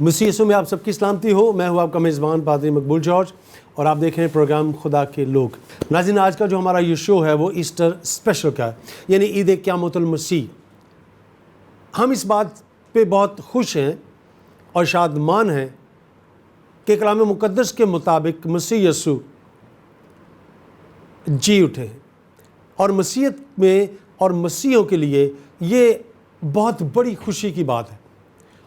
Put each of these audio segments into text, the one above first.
मसीह यीशु में आप सबकी सलामती हो। मैं हूं आपका मेज़बान पादरी मकबूल जॉर्ज और आप देख रहे हैं प्रोग्राम खुदा के लोग। नाज़रीन, आज का जो हमारा ये शो है वो ईस्टर स्पेशल का है, यानी ईद क़यामतुल मसीह। हम इस बात पे बहुत खुश हैं और शादमान हैं कि कलाम मुक़द्दस के मुताबिक मसीह यीशु जी उठे हैं और मसीहत में और मसीहों के लिए ये बहुत बड़ी खुशी की बात है।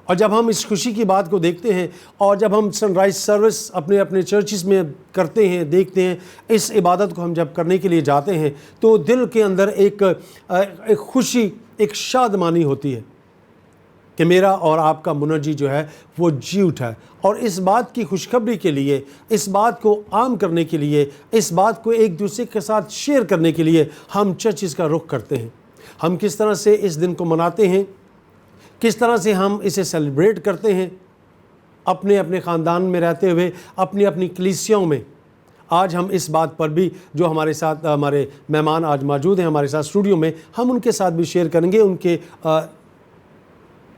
और जब हम इस खुशी की बात को देखते हैं और जब हम सनराइज सर्विस अपने अपने चर्चिस में करते हैं, देखते हैं, इस इबादत को हम जब करने के लिए जाते हैं तो दिल के अंदर एक खुशी, एक शादमानी होती है कि मेरा और आपका मुनज्जी जो है वो जी उठा है। और इस बात की खुशखबरी के लिए, इस बात को आम करने के लिए, इस बात को एक दूसरे के साथ शेयर करने के लिए हम चर्चिस का रुख करते हैं। हम किस तरह से इस दिन को मनाते हैं, किस तरह से हम इसे सेलिब्रेट करते हैं अपने अपने ख़ानदान में रहते हुए, अपनी अपनी कलीसियाओं में। आज हम इस बात पर भी, जो हमारे साथ हमारे मेहमान आज मौजूद हैं हमारे साथ स्टूडियो में, हम उनके साथ भी शेयर करेंगे उनके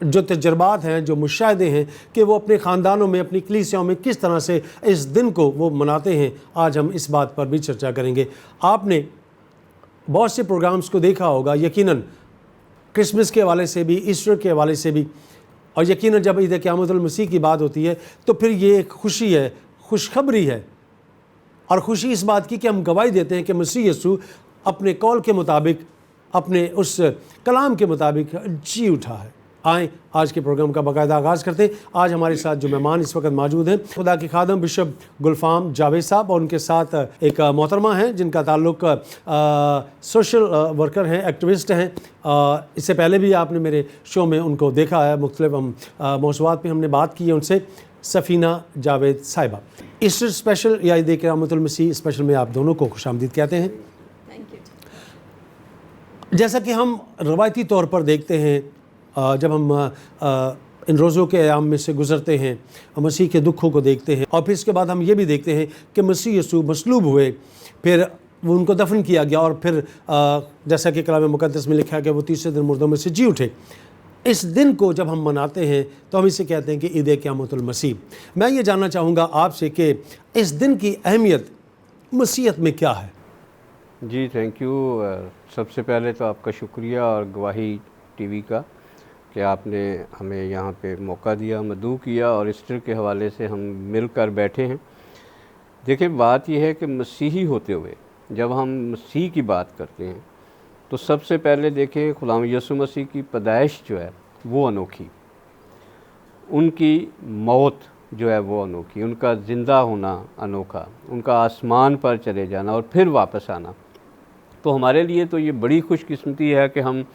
जो तजर्बात हैं, जो मुशाहिदे हैं कि वो अपने ख़ानदानों में, अपनी कलीसियाओं में किस तरह से इस दिन को वो मनाते हैं। आज हम इस बात पर भी चर्चा करेंगे। आपने बहुत से प्रोग्राम्स को देखा होगा, यकीनन क्रिसमस के हवाले से भी, ईस्टर के हवाले से भी, और यकीनन जब ईद क़यामतुल मसीह की बात होती है तो फिर ये एक खुशी है, खुशखबरी है। और खुशी इस बात की कि हम गवाही देते हैं कि मसीह यीशु अपने कौल के मुताबिक, अपने उस कलाम के मुताबिक जी उठा है। आएँ आज के प्रोग्राम का बाकायदा आगाज़ करते हैं। आज हमारे साथ जो मेहमान इस वक्त मौजूद हैं, खुदा के खादम बिशप गुलफाम जावेद साहब, और उनके साथ एक मोहतरमा हैं जिनका ताल्लुक़ सोशल वर्कर हैं, एक्टिविस्ट हैं। इससे पहले भी आपने मेरे शो में उनको देखा है, मुख्तलिफ मौज़ूआत पे हमने बात की है उनसे, सफ़ीना जावेद साहिबा। ईस्टर स्पेशल या ईद क़यामतुल मसीह स्पेशल में आप दोनों को खुशामदीद कहते हैं। जैसा कि हम रवायती तौर पर देखते हैं, जब हम इन रोज़ों के अयाम में से गुज़रते हैं, मसीह के दुखों को देखते हैं, और फिर इसके बाद हम ये भी देखते हैं कि मसीह यीशु मसलूब हुए, फिर वो उनको दफन किया गया, और फिर जैसा कि कलाम मुक़द्दस में लिखा गया वो तीसरे दिन मुर्दों में से जी उठे। इस दिन को जब हम मनाते हैं तो हम इसे कहते हैं कि ईद क़यामतुल मसीह। मैं ये जानना चाहूँगा आपसे कि इस दिन की अहमियत मसीहत में क्या है? जी, थैंक यू। सबसे पहले तो आपका शुक्रिया और गवाही टीवी का कि आपने हमें यहाँ पे मौका दिया, मदऊ किया और ईस्टर के हवाले से हम मिलकर बैठे हैं। देखिए, बात यह है कि मसीही होते हुए जब हम मसीह की बात करते हैं तो सबसे पहले देखें ग़ुलाम यीशु मसीह की पैदाइश जो है वो अनोखी, उनकी मौत जो है वो अनोखी, उनका ज़िंदा होना अनोखा, उनका आसमान पर चले जाना और फिर वापस आना। तो हमारे लिए तो ये बड़ी खुशकिस्मती है कि हम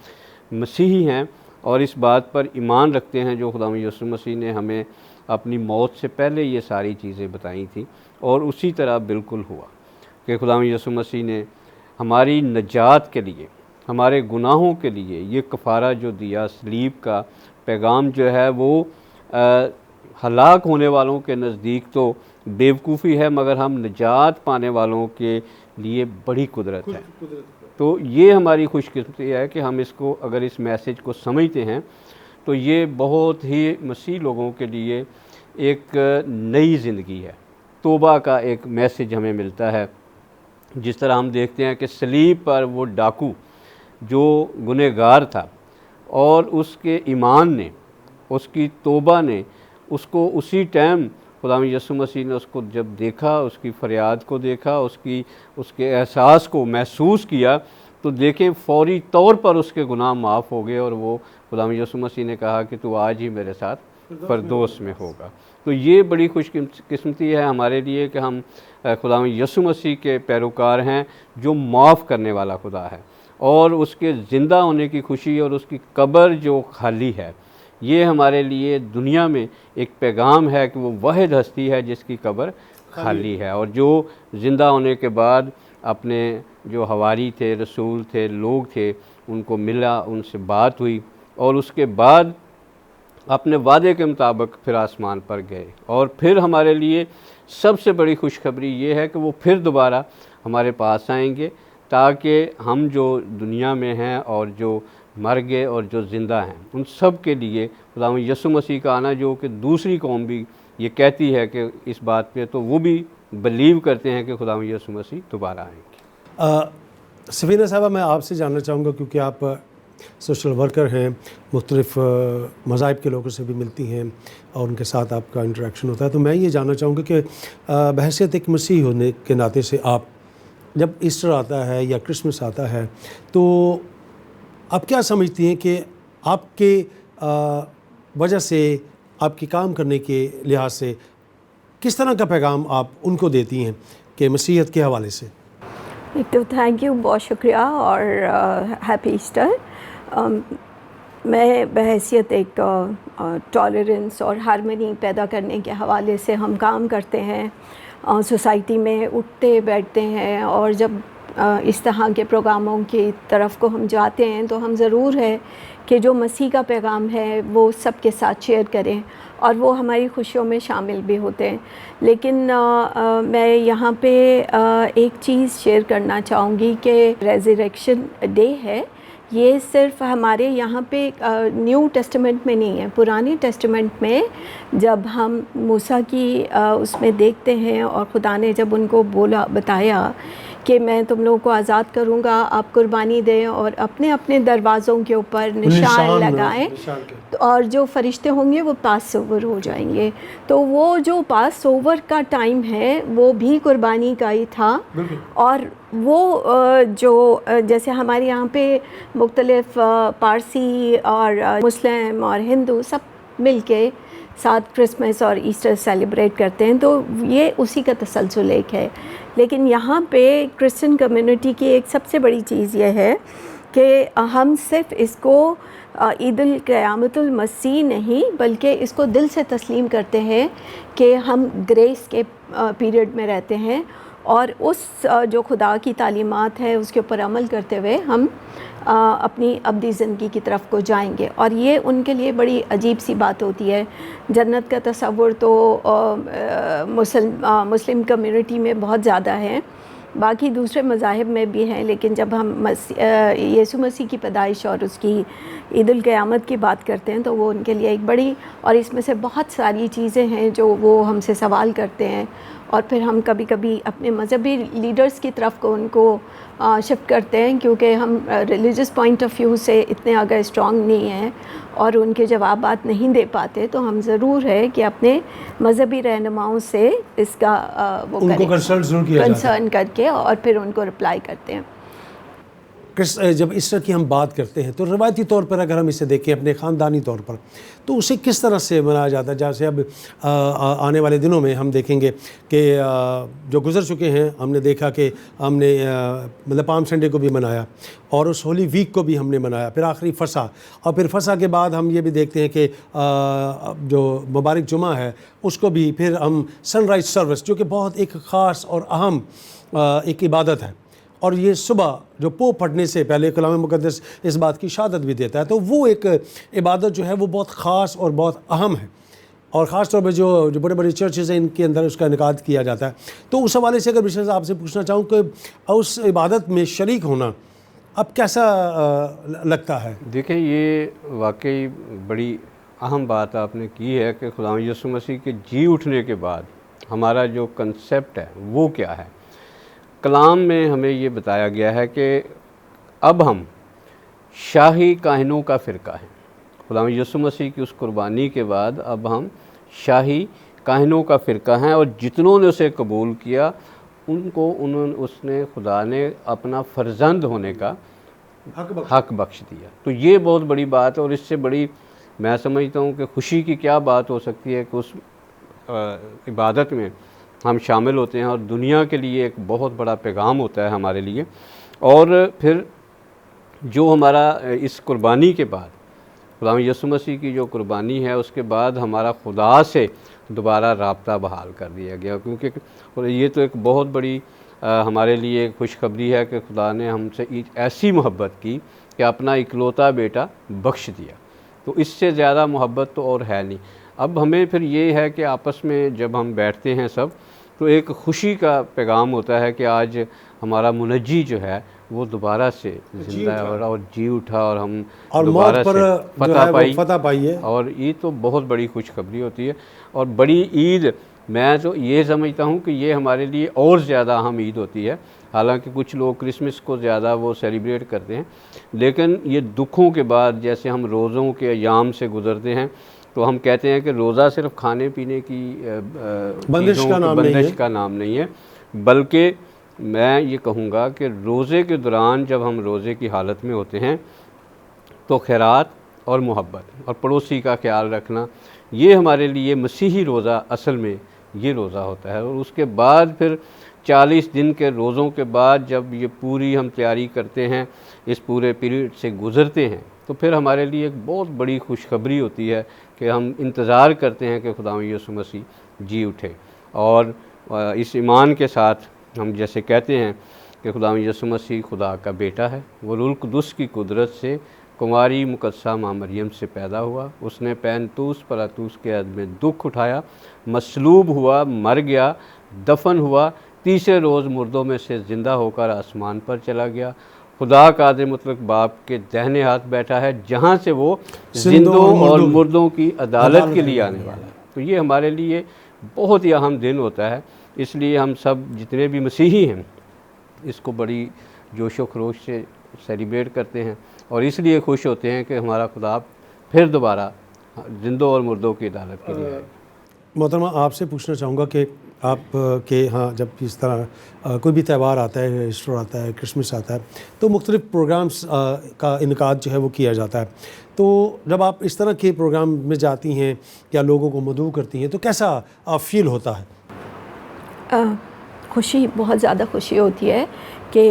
मसीही हैं और इस बात पर ईमान रखते हैं जो ग़ुलाम यीशु मसीह ने हमें अपनी मौत से पहले ये सारी चीज़ें बताई थी। और उसी तरह बिल्कुल हुआ कि ग़ुलाम यीशु मसीह ने हमारी नजात के लिए, हमारे गुनाहों के लिए ये कफ़ारा जो दिया, सलीब का पैगाम जो है वो हलाक होने वालों के नज़दीक तो बेवकूफ़ी है, मगर हम नजात पाने वालों के लिए बड़ी कुदरत है। तो ये हमारी खुशकिस्मती है कि हम इसको, अगर इस मैसेज को समझते हैं तो ये बहुत ही मसीह लोगों के लिए एक नई ज़िंदगी है। तौबा का एक मैसेज हमें मिलता है। जिस तरह हम देखते हैं कि सलीब पर वो डाकू जो गुनहगार था और उसके ईमान ने, उसकी तौबा ने उसको उसी टाइम ग़ुलाम यीशु मसीह ने उसको जब देखा, उसकी फ़रियाद को देखा, उसके एहसास को महसूस किया, तो देखें फ़ौरी तौर पर उसके गुनाह माफ़ हो गए और वो ग़ुलाम यीशु मसीह ने कहा कि तू आज ही मेरे साथ फ़िरदौस में होगा। तो ये बड़ी खुशकिस्मती है हमारे लिए कि हम ग़ुलाम यीशु मसीह के पैरोकार हैं जो माफ़ करने वाला खुदा है, और उसके ज़िंदा होने की खुशी और उसकी कब्र जो खाली है, ये हमारे लिए दुनिया में एक पैगाम है कि वो वाहिद हस्ती है जिसकी कब्र खाली है, और जो ज़िंदा होने के बाद अपने जो हवारी थे, रसूल थे, लोग थे, उनको मिला, उनसे बात हुई और उसके बाद अपने वादे के मुताबिक फिर आसमान पर गए। और फिर हमारे लिए सबसे बड़ी खुशखबरी ये है कि वो फिर दोबारा हमारे पास आएंगे ताकि हम जो दुनिया में हैं और जो मर गए और जो ज़िंदा हैं, उन सब के लिए खुदावंद यीशु मसीह का आना, जो कि दूसरी कौम भी ये कहती है कि इस बात पे, तो वो भी बिलीव करते हैं कि खुदावंद यीशु मसीह दोबारा आएंगे। सफीना साहबा, मैं आपसे जानना चाहूँगा, क्योंकि आप सोशल वर्कर हैं, मुख्तलिफ़ मज़ाहिब के लोगों से भी मिलती हैं और उनके साथ आपका इंटरेक्शन होता है, तो मैं ये जानना चाहूँगा कि बहैसियत एक मसीह होने के नाते से आप जब ईस्टर आता है या क्रिसमस आता है, तो आप क्या समझती हैं कि आपके वजह से, आपके काम करने के लिहाज से किस तरह का पैगाम आप उनको देती हैं कि मसीहत के हवाले से? एक तो थैंक यू, बहुत शुक्रिया और हैप्पी ईस्टर। मैं बहैसियत एक टॉलरेंस और हारमनी पैदा करने के हवाले से हम काम करते हैं, सोसाइटी में उठते बैठते हैं, और जब इस तरह के प्रोग्रामों की तरफ को हम जाते हैं तो हम ज़रूर है कि जो मसीह का पैगाम है वो सबके साथ शेयर करें, और वो हमारी खुशियों में शामिल भी होते हैं। लेकिन मैं यहाँ पे एक चीज़ शेयर करना चाहूँगी कि रेज़रेक्शन डे है, ये सिर्फ हमारे यहाँ पे न्यू टेस्टामेंट में नहीं है, पुराने टेस्टामेंट में जब हम मूसा की उसमें देखते हैं और खुदा ने जब उनको बताया कि मैं तुम लोगों को आज़ाद करूँगा, आप कुर्बानी दें और अपने अपने दरवाज़ों के ऊपर निशान लगाएं, और जो फरिश्ते होंगे वो पास ओवर हो जाएंगे। तो वो जो पास ओवर का टाइम है वो भी कुर्बानी का ही था। और वो जो जैसे हमारे यहाँ पे मुख्तलिफ पारसी और मुस्लिम और हिंदू सब मिलके साथ क्रिसमस और ईस्टर सेलिब्रेट करते हैं, तो ये उसी का तसलसल एक है। लेकिन यहाँ पे क्रिश्चियन कम्युनिटी की एक सबसे बड़ी चीज़ ये है कि हम सिर्फ इसको ईदुल क़यामतुल मसीह नहीं, बल्कि इसको दिल से तस्लीम करते हैं कि हम ग्रेस के पीरियड में रहते हैं, और उस जो खुदा की तालीमात है उसके ऊपर अमल करते हुए हम अपनी अब्दी ज़िंदगी की तरफ को जाएंगे। और ये उनके लिए बड़ी अजीब सी बात होती है। जन्नत का तसव्वुर तो मुस्लिम कम्युनिटी में बहुत ज़्यादा है, बाकी दूसरे मज़ाहिब में भी हैं, लेकिन जब हम यीशु मसीह की पैदाइश और उसकी ईदुल क़यामत की बात करते हैं तो वो उनके लिए एक बड़ी, और इसमें से बहुत सारी चीज़ें हैं जो वो हमसे सवाल करते हैं, और फिर हम कभी कभी अपने मज़हबी लीडर्स की तरफ को उनको शिफ्ट करते हैं, क्योंकि हम रिलीजियस पॉइंट ऑफ व्यू से इतने अगर स्ट्रॉन्ग नहीं हैं और उनके जवाबात नहीं दे पाते, तो हम ज़रूर है कि अपने मज़हबी रहनुमाओं से इसका वो उनको कंसर्न करके और फिर उनको रिप्लाई करते हैं। जब ईस्टर की हम बात करते हैं तो रवायती तौर पर अगर हम इसे देखें अपने ख़ानदानी तौर पर, तो उसे किस तरह से मनाया जाता है? जैसे अब आने वाले दिनों में हम देखेंगे कि जो गुज़र चुके हैं, हमने देखा कि हमने मतलब पाम संडे को भी मनाया और उस होली वीक को भी हमने मनाया, फिर आखिरी फसा, और फिर फसा के बाद हम ये भी देखते हैं कि जो मुबारक जुमा है उसको भी फिर हम सनराइज़ सर्विस, जो कि बहुत एक ख़ास और अहम एक इबादत है, और ये सुबह जो पो पढ़ने से पहले कलाम मुक़द्दस इस बात की शहादत भी देता है, तो वो एक इबादत जो है वो बहुत ख़ास और बहुत अहम है, और ख़ास तौर पे जो बड़े बड़े चर्चेज़ हैं इनके अंदर उसका इनेकाद किया जाता है। तो उस हवाले से अगर विशेष आपसे पूछना चाहूँ कि उस इबादत में शरीक होना अब कैसा लगता है? देखिए, ये वाकई बड़ी अहम बात आपने की है कि खुदा यीशु मसीह के जी उठने के बाद हमारा जो कंसेप्ट है वो क्या है। कलाम में हमें ये बताया गया है कि अब हम शाही काहिनों का फ़िरका है। खुदा यीशु मसीह की उस कुर्बानी के बाद अब हम शाही काहिनों का फ़िरका हैं, और जितनों ने उसे कबूल किया उनको उसने खुदा ने अपना फ़र्जंद होने का हक बख्श दिया। तो ये बहुत बड़ी बात है, और इससे बड़ी मैं समझता हूँ कि खुशी की क्या बात हो सकती है कि उस इबादत में हम शामिल होते हैं, और दुनिया के लिए एक बहुत बड़ा पैगाम होता है हमारे लिए। और फिर जो हमारा इस कुर्बानी के बाद खुदा यीशु मसीह की जो कुर्बानी है उसके बाद हमारा खुदा से दोबारा राब्ता बहाल कर दिया गया, क्योंकि ये तो एक बहुत बड़ी हमारे लिए खुशखबरी है कि खुदा ने हमसे ऐसी मोहब्बत की कि अपना इकलौता बेटा बख्श दिया। तो इससे ज़्यादा मोहब्बत तो और है नहीं। अब हमें फिर ये है कि आपस में जब हम बैठते हैं सब, तो एक खुशी का पैगाम होता है कि आज हमारा मुनज्जी जो है वो दोबारा से जिंदा है और जी उठा और हम और मौत दोबारा पर से जो है वो फतह पाई है। और ये तो बहुत बड़ी खुशखबरी होती है। और बड़ी ईद, मैं तो ये समझता हूँ कि ये हमारे लिए और ज़्यादा अहम ईद होती है। हालांकि कुछ लोग क्रिसमस को ज़्यादा वो सेलिब्रेट करते हैं, लेकिन ये दुखों के बाद जैसे हम रोज़ों के अयाम से गुज़रते हैं, तो हम कहते हैं कि रोज़ा सिर्फ खाने पीने की बंदिश का नाम नहीं है, बल्कि मैं ये कहूँगा कि रोज़े के दौरान जब हम रोज़े की हालत में होते हैं तो खैरात और मोहब्बत और पड़ोसी का ख्याल रखना, ये हमारे लिए मसीही रोज़ा असल में ये रोज़ा होता है। और उसके बाद फिर 40 दिन के रोज़ों के बाद जब ये पूरी हम तैयारी करते हैं, इस पूरे पीरियड से गुज़रते हैं, तो फिर हमारे लिए एक बहुत बड़ी खुशखबरी होती है कि हम इंतज़ार करते हैं कि खुदा यीशु मसीह जी उठे। और इस ईमान के साथ हम जैसे कहते हैं कि खुदा यीशु मसीह खुदा का बेटा है, वो रूहुल कुद्दुस की कुदरत से कुंवारी मुकद्दसा माँ मरियम से पैदा हुआ, उसने पैंतूस पलातूस के अद में दुख उठाया, मसलूब हुआ, मर गया, दफन हुआ, तीसरे रोज़ मुर्दों में से ज़िंदा होकर आसमान पर चला गया, खुदा कादिर मुतलक बाप के दाहिने हाथ बैठा है, जहाँ से वो जिंदों और मुर्दों की अदालत के लिए आने वाला है। तो ये हमारे लिए बहुत ही अहम दिन होता है, इसलिए हम सब जितने भी मसीही हैं इसको बड़ी जोश व खरोश से सेलिब्रेट करते हैं और इसलिए खुश होते हैं कि हमारा खुदा फिर दोबारा जिंदों और मुर्दों की अदालत के लिए आए। मोहतरमा, आपसे पूछना चाहूँगा कि आप के हाँ जब इस तरह कोई भी त्यौहार आता है, ईस्टर आता है, क्रिसमस आता है, तो मुख्तलिफ़ प्रोग्राम्स का इनकाद जो है वो किया जाता है। तो जब आप इस तरह के प्रोग्राम में जाती हैं या लोगों को मदऊ करती हैं, तो कैसा फ़ील होता है? खुशी, बहुत ज़्यादा खुशी होती है कि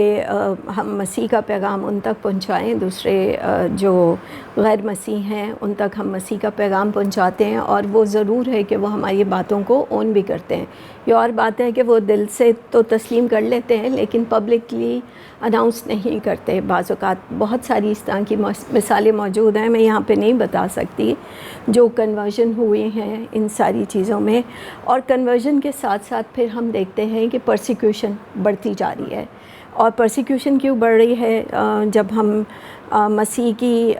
हम मसीह का पैगाम उन तक पहुंचाएं, दूसरे जो गैर मसीह हैं उन तक हम मसीह का पैगाम पहुंचाते हैं। और वो ज़रूर है कि वो हमारी बातों को ओन भी करते हैं। ये और बात है कि वो दिल से तो तस्लीम कर लेते हैं लेकिन पब्लिकली अनाउंस नहीं करते। बाज़ औक़ात बहुत सारी इस तरह की मिसालें मौजूद हैं, मैं यहाँ पे नहीं बता सकती, जो कन्वर्जन हुए हैं इन सारी चीज़ों में। और कन्वर्जन के साथ साथ फिर हम देखते हैं कि परसिक्यूशन बढ़ती जा रही है। और परसिक्यूशन क्यों बढ़ रही है? जब हम मसीह की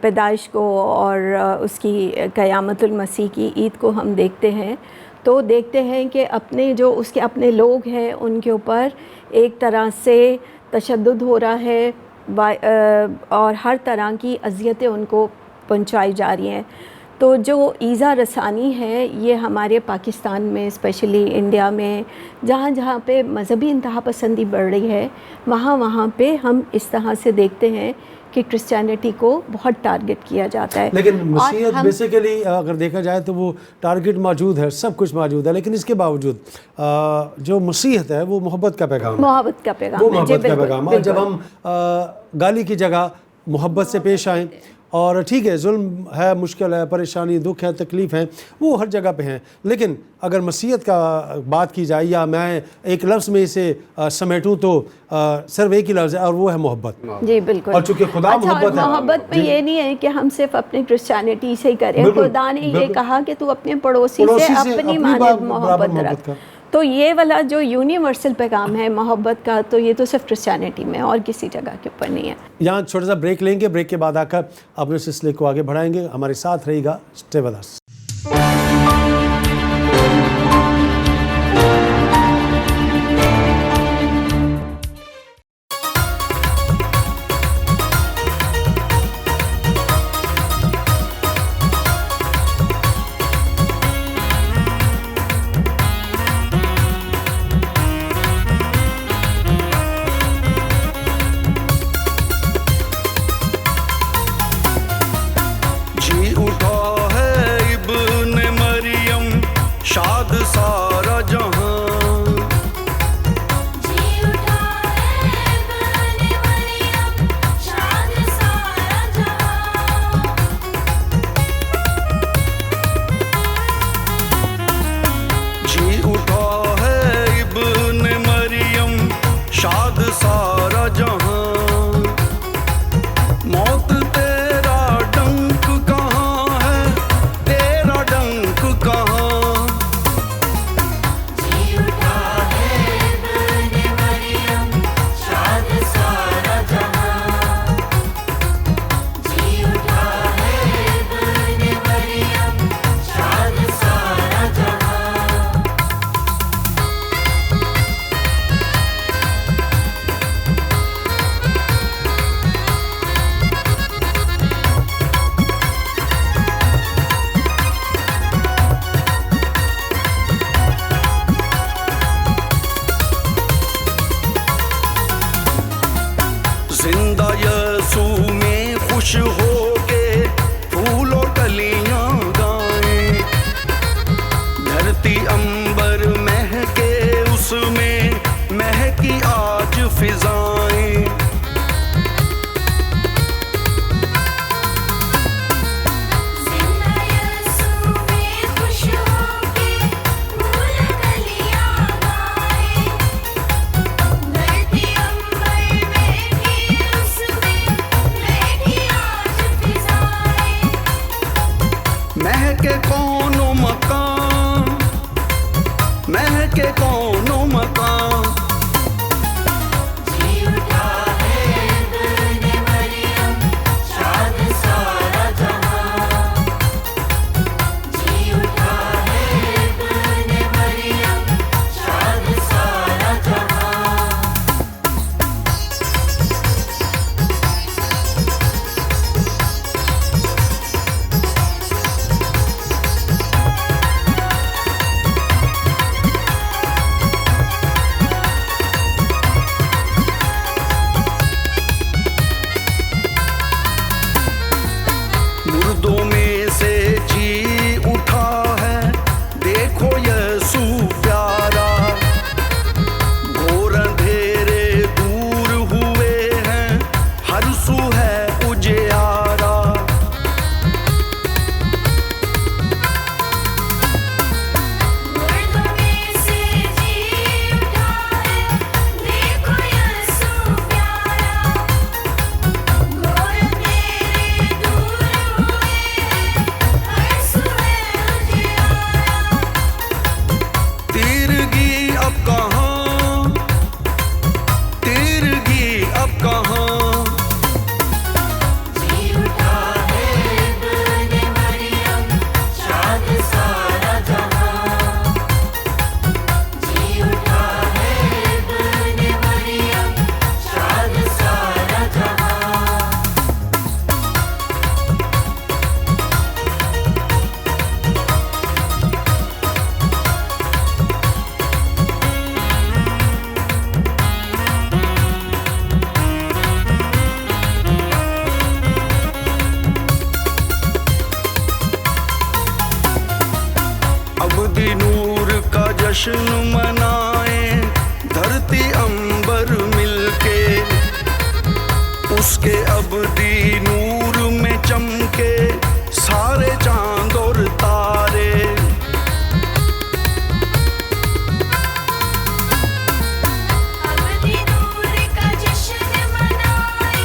पैदाइश को और उसकी क़यामतुल मसीह की ईद को हम देखते हैं, तो देखते हैं कि अपने जो उसके अपने लोग हैं उनके ऊपर एक तरह से तशद्दुद हो रहा है और हर तरह की अज़ियतें उनको पहुंचाई जा रही हैं। तो जो ईज़ा रसानी है ये हमारे पाकिस्तान में, स्पेशली इंडिया में, जहाँ जहाँ पे मज़हबी इंतहा पसंदी बढ़ रही है, वहाँ पे हम इस तरह से देखते हैं कि क्रिश्चियनिटी को बहुत टारगेट किया जाता है। लेकिन मसीहत बेसिकली अगर देखा जाए तो वो टारगेट मौजूद है, सब कुछ मौजूद है, लेकिन इसके बावजूद जो मसीहत है वो मोहब्बत का पैगाम है। मोहब्बत का पैगाम वो मोहब्बत का पैगाम है। जब हम गाली की जगह मोहब्बत से पेश आएँ, और ठीक है जुल्म है, मुश्किल है, परेशानी, दुख है, तकलीफ़ है, वो हर जगह पे हैं, लेकिन अगर मसीहत का बात की जाए या मैं एक लफ्ज़ में इसे समेटूं तो सिर्फ एक ही लफ्ज़ है और वो है मोहब्बत। जी बिल्कुल। और चूँकि खुदा मोहब्बत है, मोहब्बत में ये नहीं है कि हम सिर्फ अपनी क्रिश्चियनिटी से ही करें। खुदा ने ये कहा कि तू अपने पड़ोसी से अपनी मानद मोहब्बत रख। तो ये वाला जो यूनिवर्सल पैगाम है मोहब्बत का, तो ये तो सिर्फ क्रिश्चियनिटी में और किसी जगह के ऊपर नहीं है। यहाँ छोटा सा ब्रेक लेंगे, ब्रेक के बाद आकर अपने सिलसिले को आगे बढ़ाएंगे। हमारे साथ रहेगा, स्टे विद अस। खुश होके फूलों कलियां गाएं, धरती अंबर महके उसमें महकी आज फिजाएं। महके कौनो मकान, महके कौनो मकान, जी उठा है इब्ने मरियम, शाद सारा जहां। जी उठा है इब्ने मरियम, शाद सारा जहां। मुर्दों में से जी उठा है, देखो यसू प्यारा। घोर अंधेरे दूर हुए हैं, हर सू है उजियारा। मुर्दों में से जी उठा है, देखो यसू प्यारा। घोर अंधेरे दूर हुए हैं, हर सू है उजियारा। तीरगी अब कहाँ, तीरगी अब कहाँ, जी उठा है इब्ने मरियम, शाद सारा जहां। जी उठा है इब्ने मरियम, शाद सारा जहां। अब्दी नूर का जश्न मनाएं, धरती अंबर मिलके। उसके अब्दी नूर में चमके सारे चांद और तारे। अब्दी नूर का जश्न मनाए,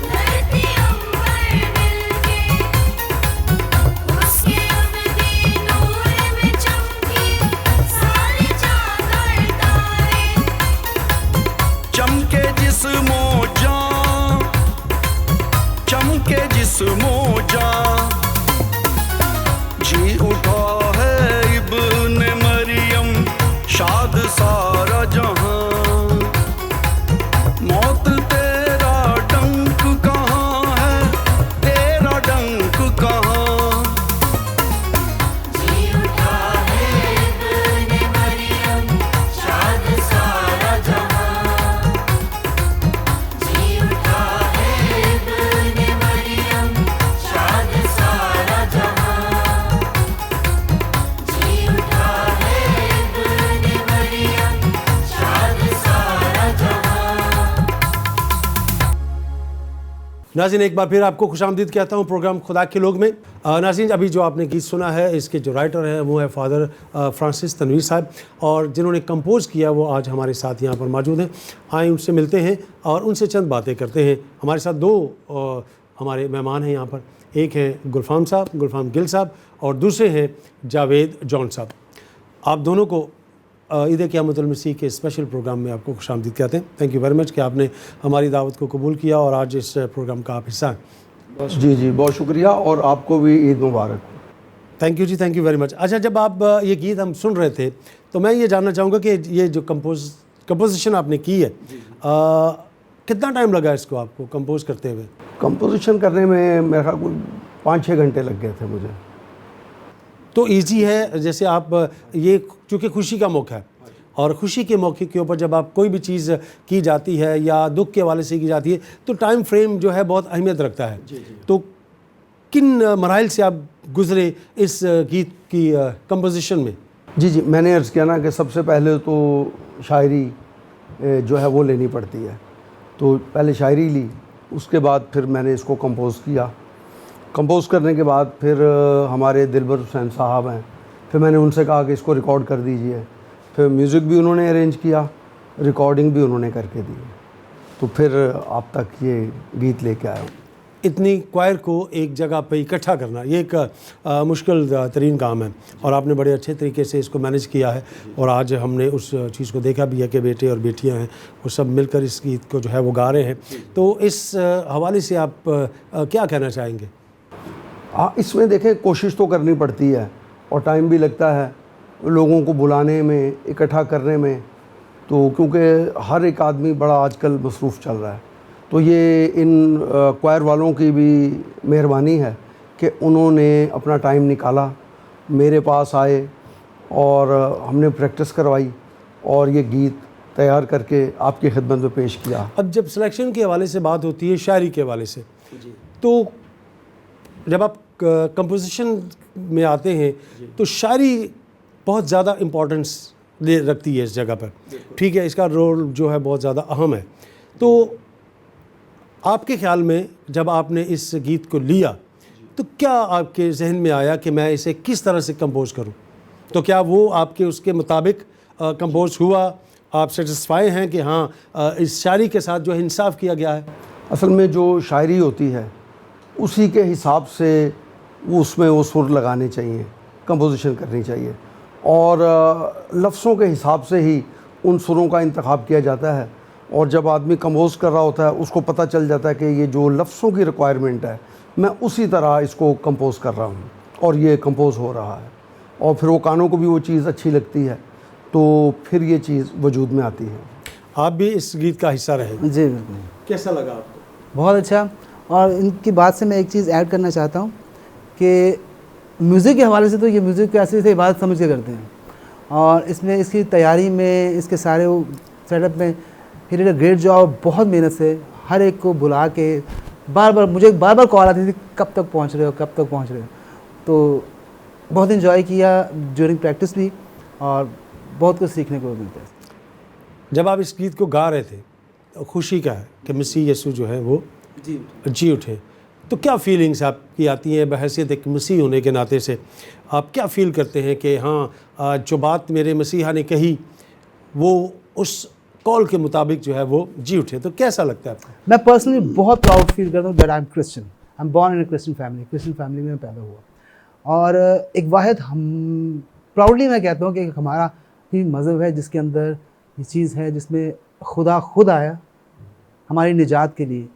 धरती अंबर मिलके। उसके अब्दी नूर में चमके सारे चांद और तारे। चमके जिस्मो जान, चमके जिस्मो जान, जी उठा है इब्ने मरियम, शाद सारा जहां। मौत तेरा डंक कहाँ है, तेरा डंक कहाँ, जी उठा है इब्ने मरियम, शाद सारा जहां। जी उठा है इब्ने मरियम, शाद सारा जहां। जी उठा है इब्ने मरियम, शाद सारा जहां। नाज़रीन, एक बार फिर आपको खुशामदीद कहता हूँ प्रोग्राम खुदा के लोग में। नाज़रीन, अभी जो आपने गीत सुना है, इसके जो राइटर हैं वो है फादर फ्रांसिस तनवीर साहब, और जिन्होंने कंपोज़ किया वो आज हमारे साथ यहाँ पर मौजूद हैं। आए उनसे मिलते हैं और उनसे चंद बातें करते हैं। हमारे साथ दो हमारे मेहमान हैं यहाँ पर, एक हैं गुलफाम साहब, गुलफाम गिल साहब, और दूसरे हैं जावेद जॉन साहब। आप दोनों को ईद क़यामतुल मसीह के स्पेशल प्रोग्राम में आपको खुशामदीद कहते हैं। थैंक यू वेरी मच कि आपने हमारी दावत को कबूल किया और आज इस प्रोग्राम का आप हिस्सा हैं। जी जी, बहुत शुक्रिया, और आपको भी ईद मुबारक। थैंक यू जी, थैंक यू वेरी मच। अच्छा, जब आप ये गीत हम सुन रहे थे तो मैं ये जानना चाहूँगा कि ये जो कंपोजिशन आपने की है, कितना टाइम लगा इसको आपको कंपोज करते हुए? कंपोजिशन करने में मेरे ख्याल कोई 5-6 घंटे लग गए थे मुझे। तो इजी है, जैसे आप ये चूँकि खुशी का मौका है और ख़ुशी के मौके के ऊपर जब आप कोई भी चीज़ की जाती है या दुख के हवाले से की जाती है तो टाइम फ्रेम जो है बहुत अहमियत रखता है। तो किन मराइल से आप गुज़रे इस गीत की कंपोजिशन में? जी, मैंने अर्ज़ किया ना कि सबसे पहले तो शायरी जो है वो लेनी पड़ती है, तो पहले शायरी ली, उसके बाद फिर मैंने इसको कंपोज़ किया। कंपोज़ करने के बाद फिर हमारे दिलबर हुसैन साहब हैं, फिर मैंने उनसे कहा कि इसको रिकॉर्ड कर दीजिए, फिर म्यूज़िक भी उन्होंने अरेंज किया, रिकॉर्डिंग भी उन्होंने करके दी, तो फिर आप तक ये गीत लेके आया हूँ। इतनी क्वायर को एक जगह पे इकट्ठा करना ये एक मुश्किल तरीन काम है और आपने बड़े अच्छे तरीके से इसको मैनेज किया है और आज हमने उस चीज़ को देखा भी है कि बेटे और बेटियां हैं वो सब मिलकर इस गीत को जो है वो गा रहे हैं। तो इस हवाले से आप क्या कहना चाहेंगे? हाँ, इसमें देखें कोशिश तो करनी पड़ती है और टाइम भी लगता है लोगों को बुलाने में, इकट्ठा करने में, तो क्योंकि हर एक आदमी बड़ा आजकल मसरूफ़ चल रहा है, तो ये इन क्वायर वालों की भी मेहरबानी है कि उन्होंने अपना टाइम निकाला, मेरे पास आए और हमने प्रैक्टिस करवाई और ये गीत तैयार करके आपकी खिदमत में पेश किया। अब जब सिलेक्शन के हवाले से बात होती है शायरी के हवाले से, तो जब आप कंपोजिशन में आते हैं तो शायरी बहुत ज़्यादा इम्पोर्टेंस रखती है इस जगह पर, ठीक है, इसका रोल जो है बहुत ज़्यादा अहम है। तो आपके ख्याल में जब आपने इस गीत को लिया तो क्या आपके जहन में आया कि मैं इसे किस तरह से कंपोज करूं? तो क्या वो आपके उसके मुताबिक कंपोज हुआ? आप सेटिस्फाई हैं कि हाँ इस शायरी के साथ जो है इंसाफ किया गया है? असल में जो शायरी होती है उसी के हिसाब से वो उसमें वो सुर लगाने चाहिए, कंपोजिशन करनी चाहिए और लफ्ज़ों के हिसाब से ही उन सुरों का इंतखाब किया जाता है। और जब आदमी कंपोज कर रहा होता है उसको पता चल जाता है कि ये जो लफ्ज़ों की रिक्वायरमेंट है मैं उसी तरह इसको कंपोज कर रहा हूँ और ये कंपोज हो रहा है और फिर वो कानों को भी वो चीज़ अच्छी लगती है, तो फिर ये चीज़ वजूद में आती है। आप भी इस गीत का हिस्सा रहे, जी बिल्कुल, कैसा लगा आपको? बहुत अच्छा। और इनकी बात से मैं एक चीज़ ऐड करना चाहता हूँ कि म्यूज़िक के हवाले से तो ये म्यूज़िक को ऐसे इबादत समझ के करते हैं और इसमें इसकी तैयारी में, इसके सारे सेटअप में he did a great job. बहुत मेहनत से हर एक को बुला के मुझे बार बार कॉल आती थी, कब तक पहुँच रहे हो, कब तक पहुँच रहे हो। तो बहुत इन्जॉय किया ड्यूरिंग प्रैक्टिस भी और बहुत कुछ सीखने को मिलता है। जब आप इस गीत को गा रहे थे तो खुशी का है कि मसीह यीशु जो है वो जी उठे, तो क्या फीलिंग्स आपकी आती हैं बहैसियत एक मसीह होने के नाते से? आप क्या फ़ील करते हैं कि हाँ जो बात मेरे मसीहा ने कही वो उस कॉल के मुताबिक जो है वो जी उठे, तो कैसा लगता है आपको? मैं पर्सनली बहुत प्राउड फील करता हूँ that I am Christian, I am born in a Christian family में मैं पैदा हुआ। और एक वाहिद हम प्राउडली मैं कहता हूँ कि हमारा ही मज़हब है जिसके अंदर ये चीज़ है जिसमें खुदा खुद आया हमारी निजात के लिए।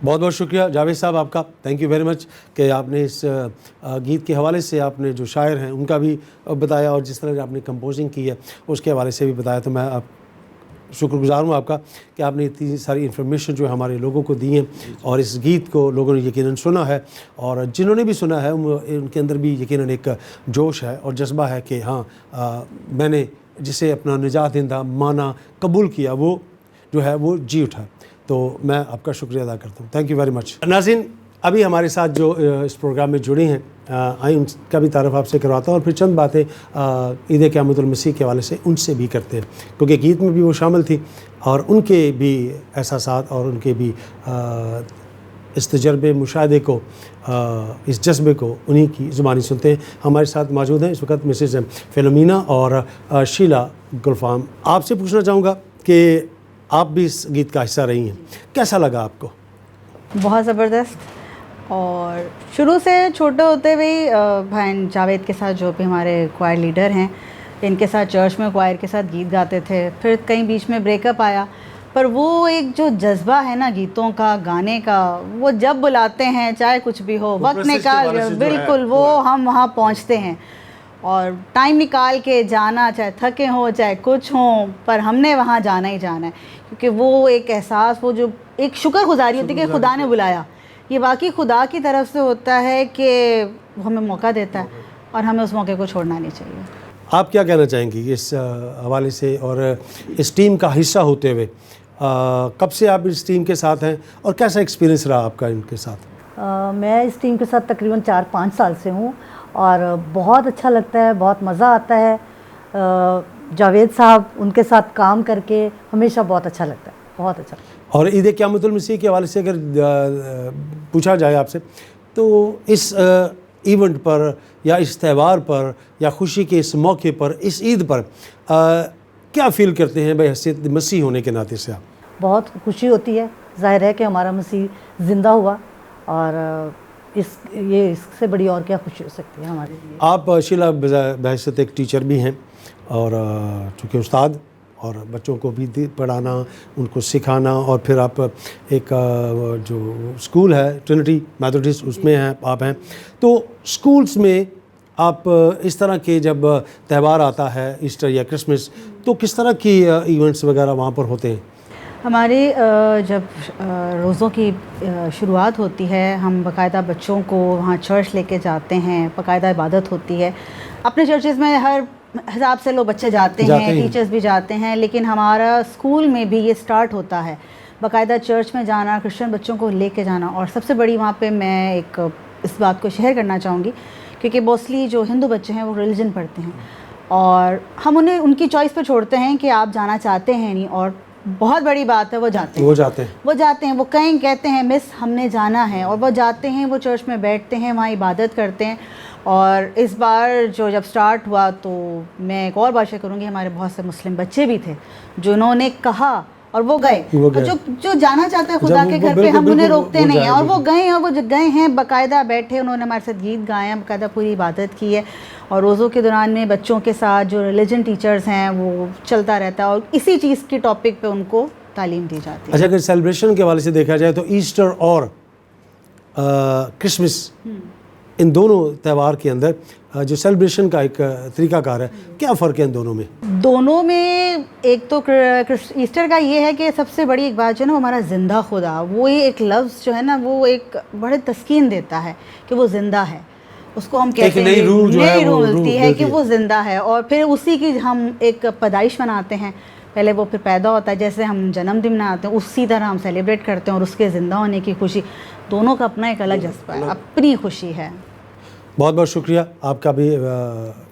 बहुत बहुत शुक्रिया जावेद साहब आपका, थैंक यू वेरी मच कि आपने इस गीत के हवाले से आपने जो शायर हैं उनका भी बताया और जिस तरह आपने कंपोजिंग की है उसके हवाले से भी बताया। तो मैं आप शुक्रगुजार हूँ आपका कि आपने इतनी सारी इन्फॉर्मेशन जो है हमारे लोगों को दी है और इस गीत को लोगों ने यकीनन सुना है और जिन्होंने भी सुना है उनके अंदर भी यकीनन एक जोश है और जज्बा है कि हाँ मैंने जिसे अपना निजात देंदा माना कबूल किया वो जो है वो जी उठा। तो मैं आपका शुक्रिया अदा करता हूँ, थैंक यू वेरी मच। नाज़रीन, अभी हमारे साथ जो इस प्रोग्राम में जुड़ी हैं आई उनका भी तारफ़ आपसे करवाता हूँ और फिर चंद बातें ईद क़यामतुल मसीह के हवाले से उनसे भी करते हैं क्योंकि गीत में भी वो शामिल थी और उनके भी एहसासात और उनके भी इस तजर्बे मुशाहदे को इस जज्बे को उन्हीं की ज़ुबानी सुनते हैं। हमारे साथ मौजूद हैं इस वक्त मिसेस फ़िलोमिना और शीला गुलफाम। आपसे पूछना चाहूँगा कि आप भी इस गीत का हिस्सा रही हैं, कैसा लगा आपको? बहुत ज़बरदस्त। और शुरू से छोटे होते भी भाई जावेद के साथ जो भी हमारे क्वायर लीडर हैं इनके साथ चर्च में क्वायर के साथ गीत गाते थे। फिर कहीं बीच में ब्रेकअप आया, पर वो एक जो जज्बा है ना गीतों का, गाने का, वो जब बुलाते हैं चाहे कुछ भी हो वक्त निकाल बिल्कुल वो हम वहाँ पहुँचते हैं और टाइम निकाल के जाना, चाहे थके हों चाहे कुछ हों, पर हमने वहाँ जाना ही जाना है क्योंकि वो एक एहसास, वो जो एक शुक्रगुजारी होती है कि खुदा ने बुलाया, ये वाकई खुदा की तरफ से होता है कि वो हमें मौका देता है और हमें उस मौके को छोड़ना नहीं चाहिए। आप क्या कहना चाहेंगी इस हवाले से, और इस टीम का हिस्सा होते हुए कब से आप इस टीम के साथ हैं और कैसा एक्सपीरियंस रहा आपका इनके साथ? मैं इस टीम के साथ तकरीबन 4-5 साल से हूँ और बहुत अच्छा लगता है, बहुत मज़ा आता है। जावेद साहब, उनके साथ काम करके हमेशा बहुत अच्छा लगता है, बहुत अच्छा। और ईद क़यामतुल मसीह के हवाले से अगर पूछा जाए आपसे, तो इस इवेंट पर या इस त्यौहार पर या खुशी के इस मौके पर, इस ईद पर क्या फ़ील करते हैं बहैसियत मसीह होने के नाते से आप? बहुत खुशी होती है, ज़ाहिर है कि हमारा मसीह ज़िंदा हुआ और इससे बड़ी और क्या खुशी हो सकती है हमारे लिए। आप शीला बहैसियत एक टीचर भी हैं और चूँकि उस्ताद, और बच्चों को भी पढ़ाना, उनको सिखाना, और फिर आप एक जो स्कूल है ट्रिनिटी मेथोडिस्ट, उसमें हैं आप हैं। तो स्कूल्स में आप इस तरह के जब त्यौहार आता है, ईस्टर या क्रिसमस, तो किस तरह की इवेंट्स वगैरह वहाँ पर होते हैं? हमारे जब रोज़ों की शुरुआत होती है, हम बाकायदा बच्चों को वहाँ चर्च लेके जाते हैं, बाकायदा इबादत होती है। अपने चर्चेज़ में हर हिसाब से लोग बच्चे जाते हैं, टीचर्स भी जाते हैं, लेकिन हमारा स्कूल में भी ये स्टार्ट होता है बाकायदा चर्च में जाना, क्रिश्चियन बच्चों को लेके जाना। और सबसे बड़ी वहाँ पे मैं एक इस बात को शेयर करना चाहूँगी, क्योंकि मोस्टली जो हिंदू बच्चे हैं वो रिलीजन पढ़ते हैं और हम उन्हें उनकी चॉइस पे छोड़ते हैं कि आप जाना चाहते हैं नहीं, और बहुत बड़ी बात है वो जाते हैं। वो कहीं कहते हैं मिस हमने जाना है, और वो जाते हैं, वो चर्च में बैठते हैं, वहाँ इबादत करते हैं। और इस बार जब स्टार्ट हुआ तो मैं एक और बात शेयर करूँगी, हमारे बहुत से मुस्लिम बच्चे भी थे जिन्होंने कहा और वो गए। जो जाना चाहते हैं खुदा के घर पे, हम उन्हें रोकते नहीं हैं, और वो गए, और वो जो गए हैं बाकायदा बैठे, उन्होंने हमारे साथ गीत गाए हैं, बाकायदा पूरी इबादत की है। और रोज़ों के दौरान में बच्चों के साथ जो रिलीजन टीचर्स हैं वो चलता रहता है, और इसी चीज़ की टॉपिक पे उनको तालीम दी जाती है। अच्छा, अगर सेलिब्रेशन के हवाले से देखा जाए तो ईस्टर और क्रिसमस, इन दोनों त्यौहार के अंदर जो सेलिब्रेशन का एक तरीकाकार है, क्या फ़र्क है इन दोनों में? दोनों में एक तो ईस्टर का ये है कि सबसे बड़ी एक बात जो है ना, हमारा ज़िंदा खुदा, वो ये एक लफ्ज़ जो है ना, वो एक बड़े तस्कीन देता है कि वो ज़िंदा है। उसको हम कहते हैं नई रूह मिलती है कि वो ज़िंदा है। और फिर उसी की हम एक पैदाइश मनाते हैं, पहले वो फिर पैदा होता है, जैसे हम जन्मदिन मनाते हैं उसी तरह हम सेलिब्रेट करते हैं, और उसके ज़िंदा होने की खुशी। दोनों का अपना एक अलग जज्बा है, अपनी खुशी है। बहुत बहुत शुक्रिया आपका भी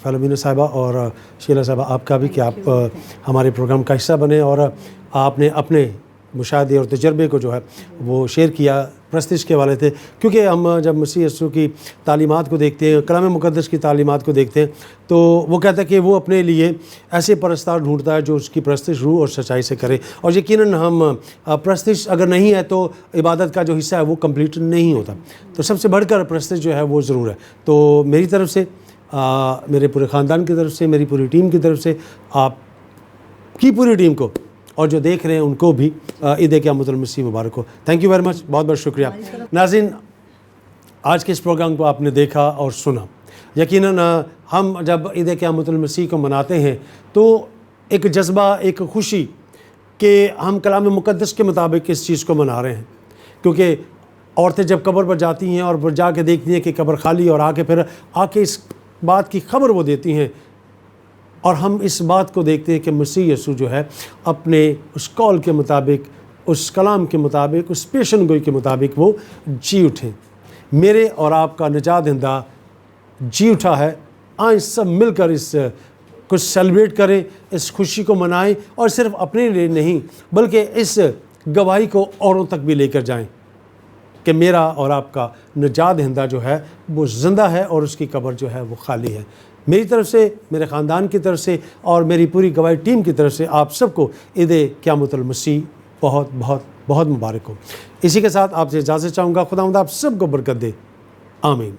फ़िलोमिना साहिबा और शीला साहिबा, आपका भी कि आप हमारे प्रोग्राम का हिस्सा बने और आपने अपने मुशाहदे और तजर्बे को जो है वो शेयर किया प्रस्तिश के वाले थे। क्योंकि हम जब मसीह यीशु की तालीमात को देखते हैं, कलाम मुक़द्दस की तालीमात को देखते हैं, तो वो कहता है कि वो अपने लिए ऐसे परस्तार ढूंढता है जो उसकी प्रस्तिश रूह और सच्चाई से करे। और यकीनन हम प्रस्तिश अगर नहीं है तो इबादत का जो हिस्सा है वो कंप्लीट नहीं होता। तो सबसे बढ़कर प्रस्तिश जो है वो ज़रूर है। तो मेरी तरफ से, मेरे पूरे ख़ानदान की तरफ से, मेरी पूरी टीम की तरफ से, आपकी पूरी टीम को और जो देख रहे हैं उनको भी ईद क़यामतुल मसीह मुबारक हो। थैंक यू वेरी मच, बहुत बहुत शुक्रिया। नाज़रीन, आज के इस प्रोग्राम को आपने देखा और सुना। यकीनन हम जब ईद क़यामतुल मसीह को मनाते हैं तो एक जज्बा, एक खुशी कि हम कलाम मुक़द्दस के मुताबिक इस चीज़ को मना रहे हैं। क्योंकि औरतें जब कब्र पर जाती हैं और जाके देखती हैं कि कब्र खाली, और आके इस बात की खबर वो देती हैं, और हम इस बात को देखते हैं कि मसीह यीशु जो है अपने उस कॉल के मुताबिक, उस कलाम के मुताबिक, उस पेशन गोई के मुताबिक वो जी उठे। मेरे और आपका निजात दहिंदा जी उठा है। आए सब मिलकर इस कुछ सेलिब्रेट करें, इस खुशी को मनाएं, और सिर्फ अपने लिए नहीं बल्कि इस गवाही को औरों तक भी लेकर जाएं कि मेरा और आपका निजात दहिंदा जो है वो ज़िंदा है और उसकी कब्र जो है वो खाली है। मेरी तरफ से, मेरे ख़ानदान की तरफ से और मेरी पूरी गवाही टीम की तरफ से आप सबको ईद क़यामतुल मसीह बहुत बहुत बहुत मुबारक हो। इसी के साथ आपसे इजाज़त चाहूँगा। खुदावंद आप सबको बरकत दे। आमीन।